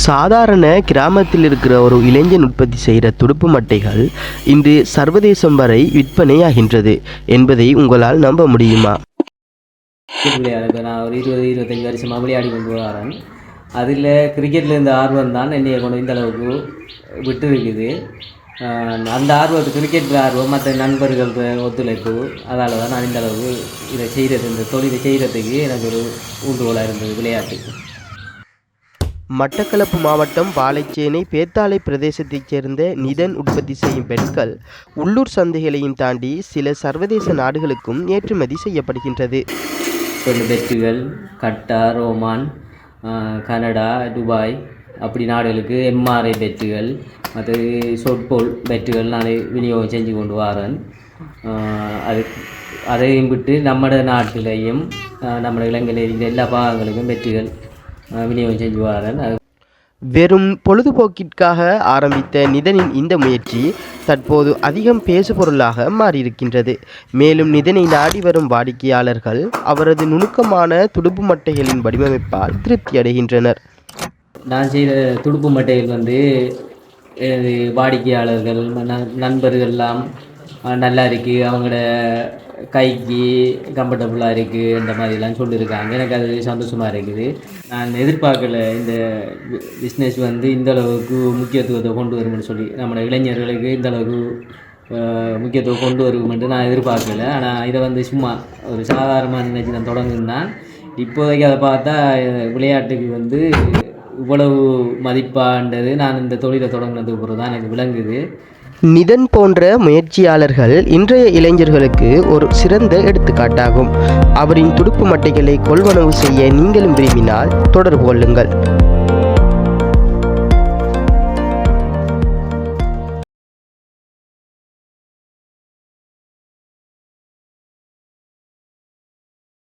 சாதாரண கிராமத்தில் இருக்கிற ஒரு இளைஞன் உற்பத்தி செய்கிற துடுப்பு மட்டைகள் இன்று சர்வதேசம் வரை விற்பனையாகின்றது என்பதை உங்களால் நம்ப முடியுமா? விளையாடுறேன். நான் ஒரு 20-25 வருஷமாக விளையாடி கொண்டு வரேன். அதில் கிரிக்கெட்டில் இருந்த ஆர்வம் தான் என்னையை கொண்டு இந்த அளவுக்கு விட்டு இருக்குது. அந்த ஆர்வத்து கிரிக்கெட்டில் ஆர்வம் மற்ற நண்பர்கள் ஒத்துழைப்பு, அதால் தான் நான் இந்த அளவுக்கு இதை செய்கிறது, இந்த தொழிலை செய்கிறதுக்கு எனக்கு ஒரு ஊன்றுகோலாக இருந்தது விளையாட்டுக்கு. மட்டக்களப்பு மாவட்டம் வாழைச்சேனை பேத்தாளை பிரதேசத்தைச் சேர்ந்த நிதன் உற்பத்தி செய்யும் பெட்கள் உள்ளூர் சந்தைகளையும் தாண்டி சில சர்வதேச நாடுகளுக்கும் ஏற்றுமதி செய்யப்படுகின்றது. பெட்டுகள் கட்டார், ஓமான், கனடா, துபாய் அப்படி நாடுகளுக்கு எம்ஆர்ஐ பெட்டுகள், மற்ற சொட்போல் பெட்டுகள் நான் விநியோகம் செஞ்சு கொண்டு வரேன். அதையும் விட்டு நம்ம நாட்டிலையும் நம்ம இலங்கையில் இருக்கிற எல்லா பாகங்களுக்கும் பெட்டுகள் விநியோகம் செஞ்சு வரேன். வெறும் பொழுதுபோக்கிற்காக ஆரம்பித்த நிதனின் இந்த முயற்சி தற்போது அதிகம் பேசுபொருளாக மாறியிருக்கின்றது. மேலும் நிதனை நாடி வரும் வாடிக்கையாளர்கள் அவரது நுணுக்கமான துடுப்பு மட்டைகளின் வடிவமைப்பால் திருப்தி அடைகின்றனர். நான் செய்த துடுப்பு மட்டைகள் எனது வாடிக்கையாளர்கள் நண்பர்கள்லாம் நல்லா இருக்குது, அவங்களோட கைக்கு கம்ஃபர்டபுளாக இருக்குது, இந்த மாதிரிலாம் சொல்லியிருக்காங்க. எனக்கு அது சந்தோஷமாக இருக்குது. நான் எதிர்பார்க்கல இந்த பிஸ்னஸ் இந்த அளவுக்கு முக்கியத்துவத்தை கொண்டு வரும்னு சொல்லி, நம்ம இளைஞர்களுக்கு இந்த அளவுக்கு முக்கியத்துவம் கொண்டு வருமென்று நான் எதிர்பார்க்கல. ஆனால் இதை சும்மா ஒரு சாதாரணமாக நினைச்சு நான் தொடங்குனேன். இப்போதைக்கு அதை பார்த்தா விளையாட்டுக்கு இவ்வளவு மதிப்பான்றது நான் இந்த தொழிலை தொடங்கினதுக்கு பிறகு தான் எனக்கு விளங்குது. நிதன் போன்ற முயற்சியாளர்கள் இன்றைய இளைஞர்களுக்கு ஒரு சிறந்த எடுத்துக்காட்டாகும். அவரின் துடுப்பு மட்டைகளை கொள்வனவு செய்ய நீங்களும் விரும்பினால் தொடர்பு கொள்ளுங்கள்.